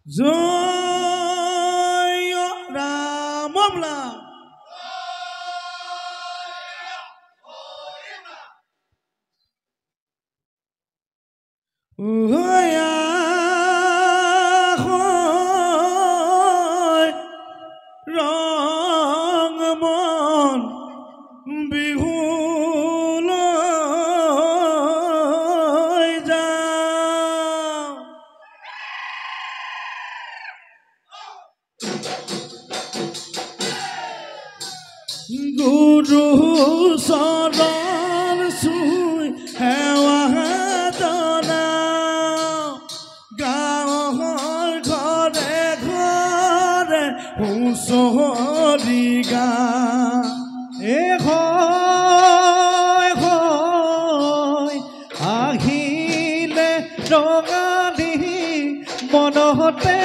জয় ৰাম বলা ৰং মন বিহু গুৰু চৰণ চুই সেৱা জনা গাঁৱৰ ঘৰে ঘৰে হুঁচৰি গা আহিলে ৰঙালী মনতে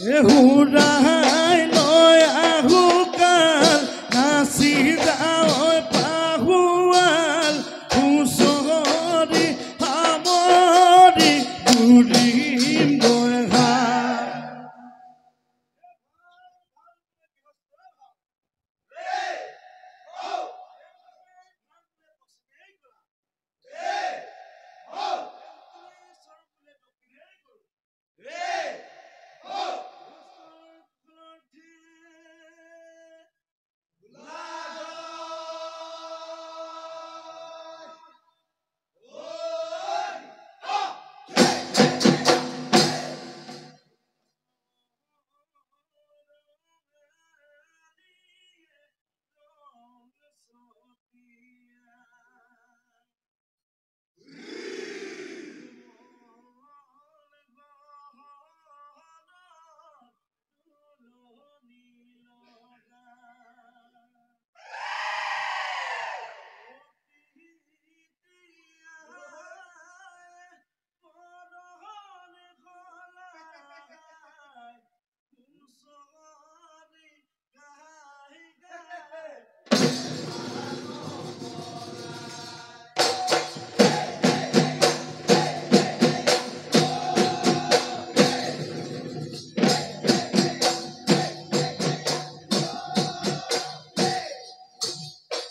কৰি হুৰাই লৈ আহো কাল নাচি যাওঁ পাহুৱাল হুঁচৰি সামৰি ঘূৰিম গৈ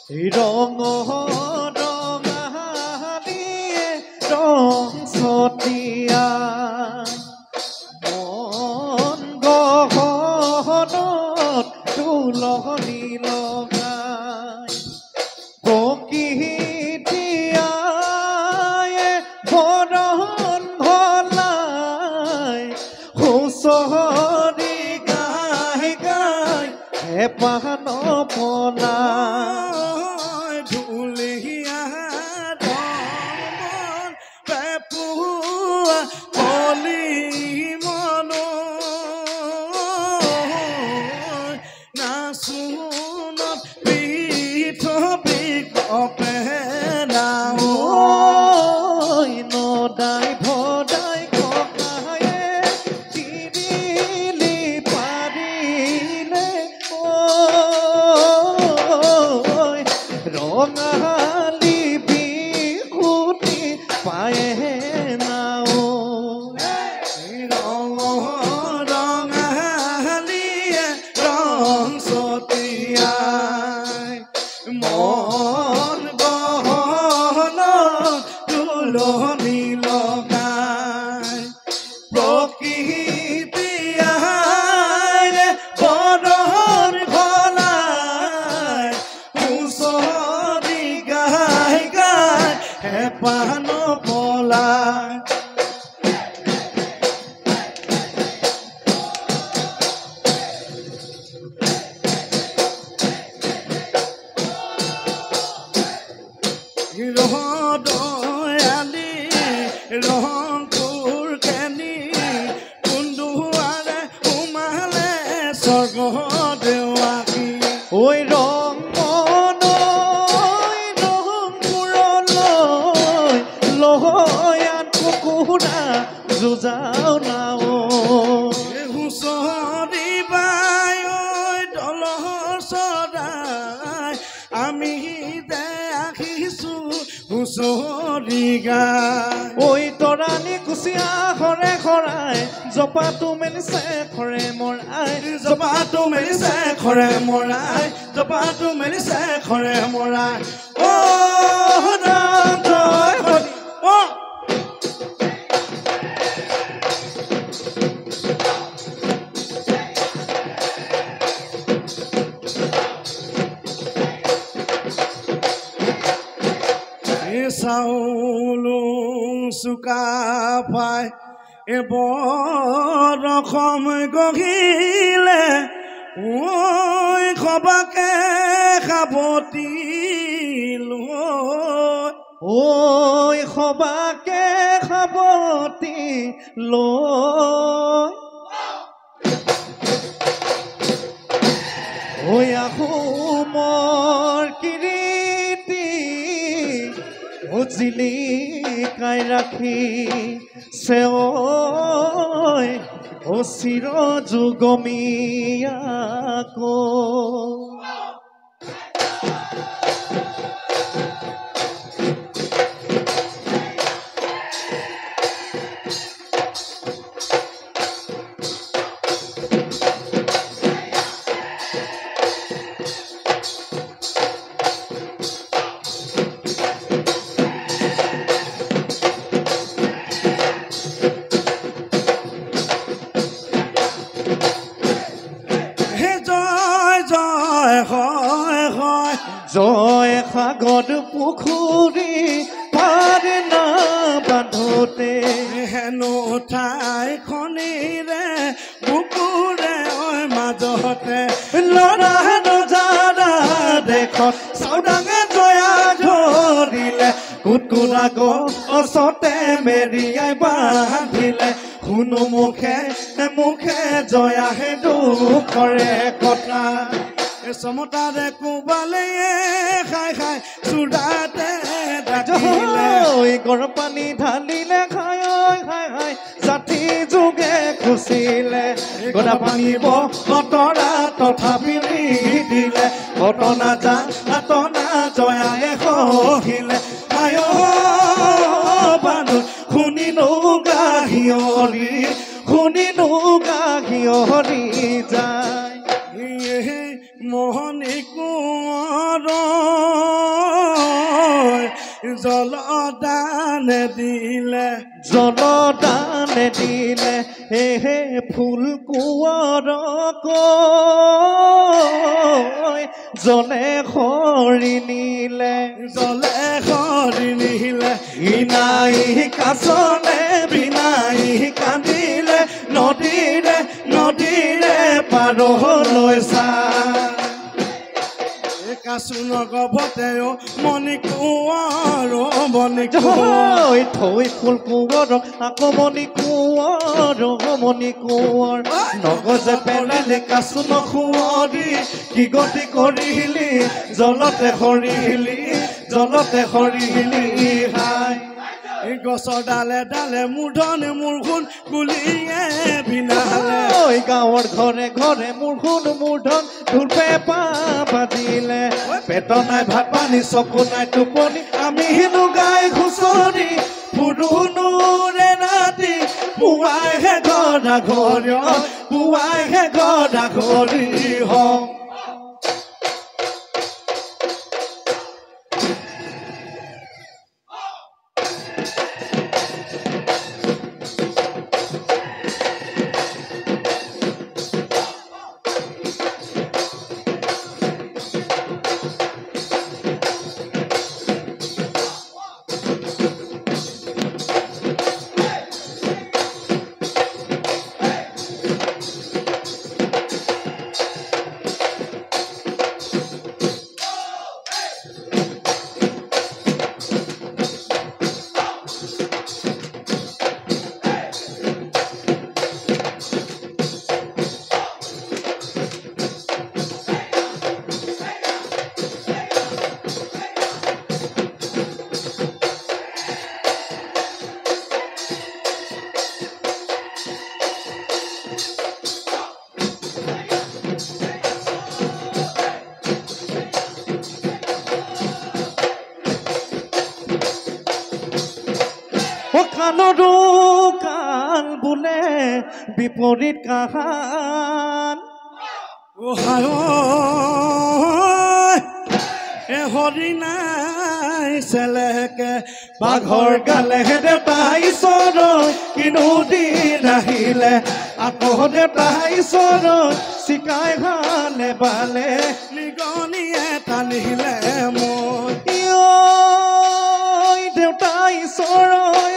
ৰঙ ৰঙালীয়ে ৰং ছটিয়া মন গহনত তুলনি লগাই প্ৰকৃতিয়ে বৰণ ভলাই হুঁচৰি গাই গাই হেঁপাহ নপলাই নদাই ভদাই ককায়ে তিৰিলি পাৰিলে ৰঙালী বিহুতি পায়ে নাও ৰঙালীয়ে ৰং ছটিয়াই মন তুলনি লগাই প্ৰকৃতিয়ে বৰণ ভলাই হুঁচৰি গাই গাই হেঁপাহ নপলাই ৰংপুৰ কেনি কুন্দুৱাৰে সোমালে স্বৰ্গ দেৱাকী ঐ ৰং ৰংপুৰলৈ লহয়ান কুকুৰা যুঁজাও নাও হুঁচৰি বাই দলৰ চৰাই হুঁচৰি গায় ঐ তৰাণী কুচিয়া ঘৰে ঘৰাই জপাটো মেলিছে ঘৰে মৰাই জপাটো মেলিছে ঘৰে মৰাই জপাটো মেলিছে ঘৰে মৰাই অ নাম জয় হৰি অ চাউলো চুকা পাই বৰষম গঢ়িলে ঐ খবাকে খাবতি ঐ খবাকে খাবতি ঐ আহোমৰ কিৰীতি জিলিকাই ৰাখি চেৱৈ চিৰ যুগমীয়াকো জয় সাগৰ পুখুৰী পাৰ না বান্ধোতে হেনো ঠাইখনিৰে বুকুৰে মাজতে লৰা নজাৰা দেশত চাউদাঙে জয়া ধৰিলে কুটকুৰা গছতে মেৰিয়াই বান্ধিলে শুনো মুখে মুখে জয়াহে দুখৰে কথা সমতাৰে কোবালে খাই খাই চুৰাতে ডাকিলে গৰম পানী ঢালিলে খাই খাই খাই জাতি যোগে খুচিলে গৰা পানী বতৰা তথাপি দিলে ঘটনা যা আতনা জয়ায়ে সহিলে আয় বানু শুনিনো গাহিয়ৰি যায় মোহনী কোঁৱৰ জলদান দিলে হে ফুল কোঁৱৰক জলে খৰি নিলে বিনাই কাছলে বিনাই কান্দিলে নদীৰে পাৰলৈ চা কাছু নগভতে মণি কোঁৱৰ থৈ ফুল কোঁৱৰক আকৌ মণি কোঁৱৰ নগজে পেলালে কাছু নখুঁৱৰি কি গতি কৰিলি জলতে সৰিলি হাই গছৰ ডালে ডালে মূৰ্ধন মূৰ্ধন গুলিয়ে বিনালে গাঁৱৰ ঘৰে ঘৰে মূৰ্ধন ঢোল পেঁপা বাজিলে পেট নাই ভাত পানী চকু নাই টোপনি আমি হেনো গাই খুচৰি ফুৰুনুৰে ৰাতি পুৱাইহে গৰা ঘৰি হওঁ সৰু কাল বোলে বিপৰীত কাহান হৰি নাই চেলেকে বাঘৰ গালে দেউতা ঈশ্বৰ কিনো দিন আহিলে আকৌ দেউতা ঈশ্বৰ চিকাই হালে বালে নিগনিয়ে টানিলে মই দেউতা ঈশ্বৰ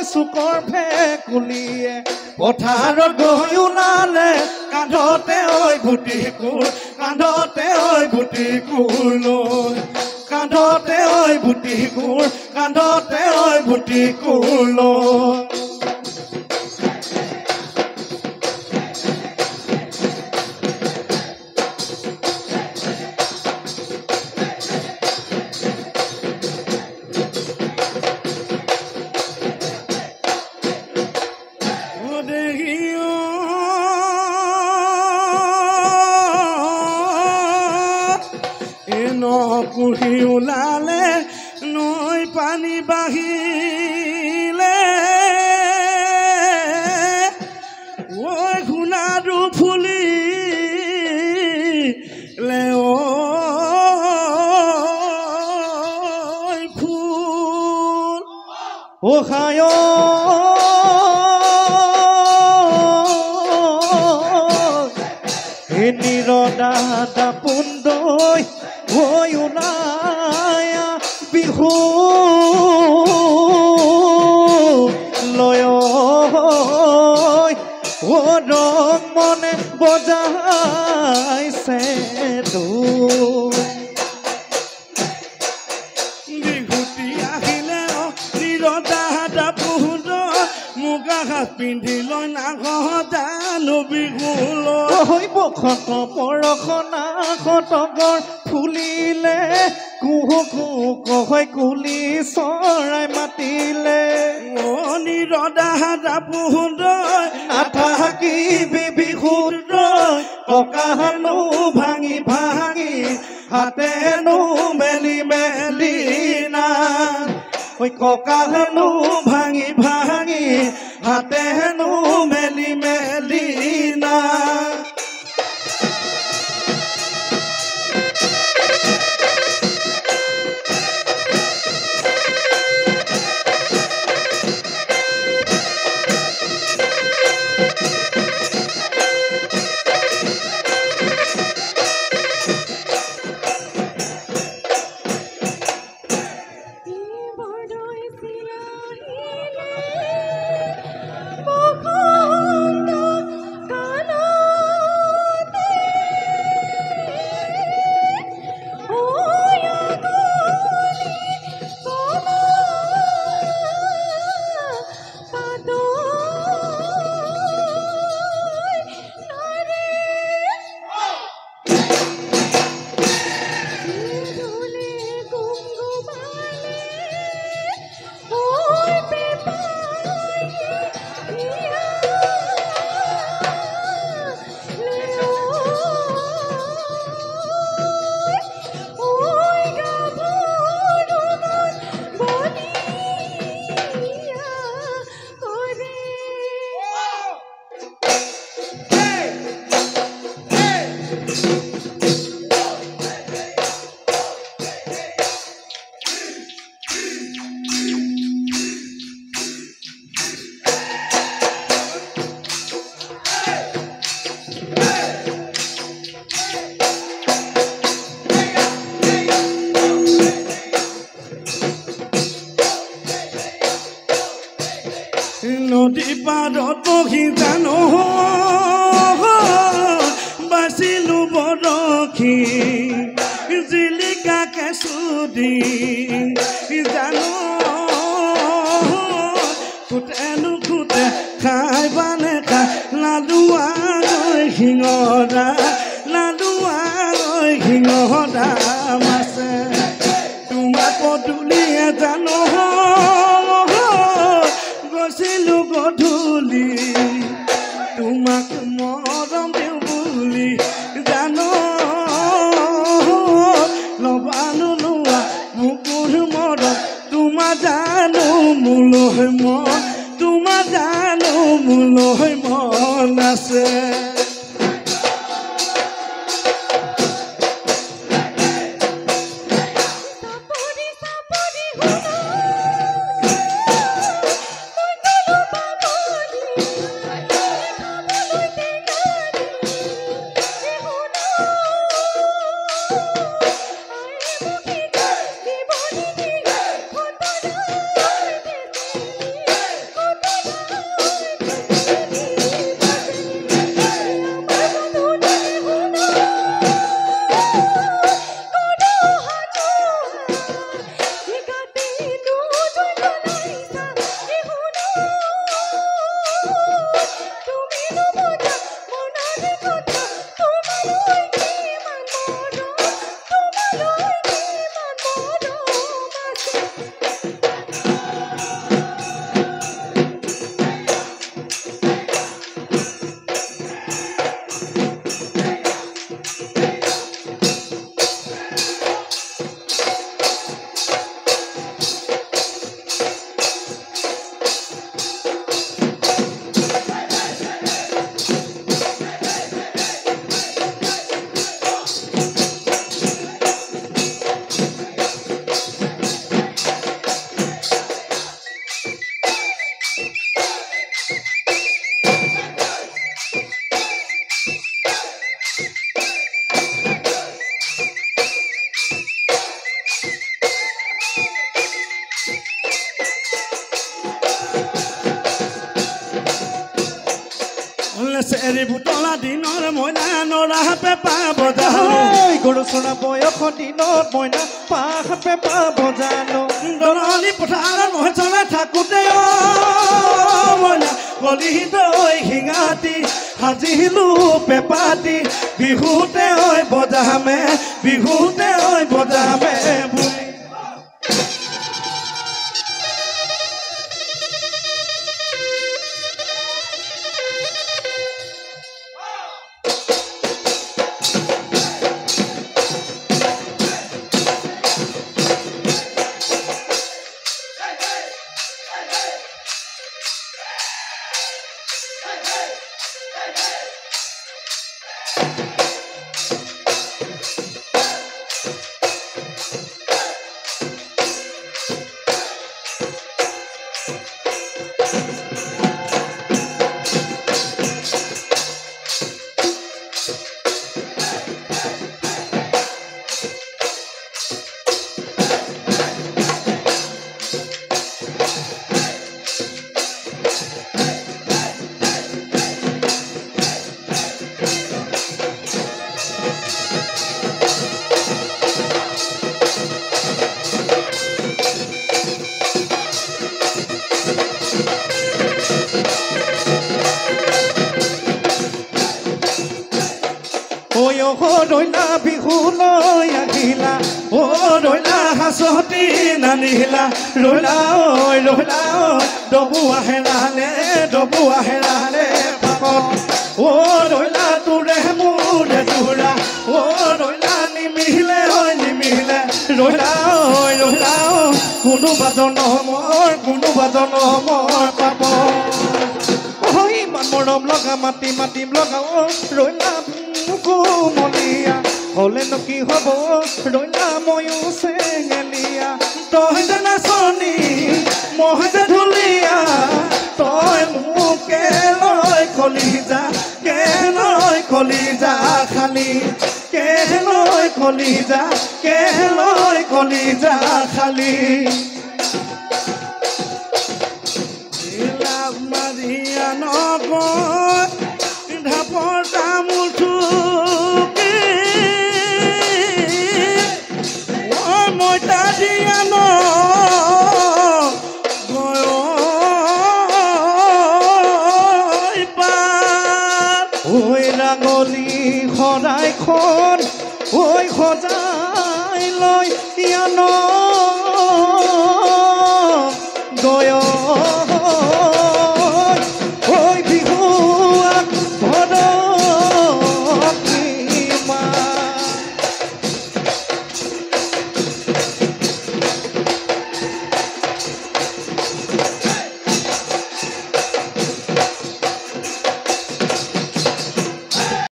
চুকৰ ভেকুলিয়ে পথাৰত গৈ ওলালে কান্ধতে ঐ ভুটি কোৰ কান্ধতে ঐ ভুটি কোৰ লৈ কান্ধতে ঐ ভুটি কোৰ কান্ধতে ঐ ভুটি কোৰ লৈ কুহি ওলালে নৈ পানী বাঢ়িলে ঐ সোণাৰু ফুলিলে ফুল খায় নিৰদা দাপোন্দৈ হৈ ওলায়া বিহু লয় ৰং মনে বজাইছে বিহুতি আহিলে নিৰদা দাপোন্দৈ মুগা সাজ পিন্ধি লৈ নাগজানো বিহু লৈ বসন্ত পৰখনা খতকৰ ফুলিলে কুহু কুহু কুলি চৰাই মাতিলে নিৰদা দাপোন্দৈ নাথাকিবি বিহুত ককাহানো ভাঙি ভাঙি হাতেনো মেলি মেলি না ককাহানো ভাঙি ভাঙি হাতেনো মেলি মেলি না নদী পাৰত বহি জানো বাচিলো বৰশী জিলিকা কেঁচুদি জানো ফুটেনো ফুটে খাই বানে খাই লাডুৱা গৈ শিঙৰা লাডুৱা গৈ শিঙৰা মাছে তোমাক পদূলিয়ে জানো গৈছিলো গধূলি তোমাক মৰম দিওঁ বুলি জানো লবানো লোৱা মুকুৰ মৰম তোমাৰ জানো মোলৈ মই তোমাৰ চাবলৈ মন আছে চেৰি বুটলা দিনৰ মইনা নৰা পেপা বজালো গৰু চৰা বয়সৰ দিনত মইনা পাহ পেপা বজালো দলনি পথাৰত মই চলাই থাকোঁতে মইনা কলিলৈ শিঙাতি সাজিলো পেপাতি বিহুতে বজামে বিহুতে বজামে বুলি ৰৈলা বিহুলৈ আহিলা ৰৈলা হাঁচতি নানিলা ৰৈলা ৰৈলা ডবু আহেৰালে পাপত ৰৈলা তোৰে মোৰে তোৰা ৰৈলা নিমিলে ৰৈলা কোনোবা জনমৰ পাব ইমান মৰম লগা মাতিম লগা ৰৈলা কোমলীয়া হলেনো কি হব ৰৈলা ময়ো চেঙেলীয়া তই যে নাচনি মই যে ঢুলীয়া তই মোকে লৈ কলিজা খালি লৈ কলিজা খালি লাভ মাৰিয়া নগৈ ঢাপৰ তামোল থুকি মই তাদিয়া ন ৰাঙলী সদায় খন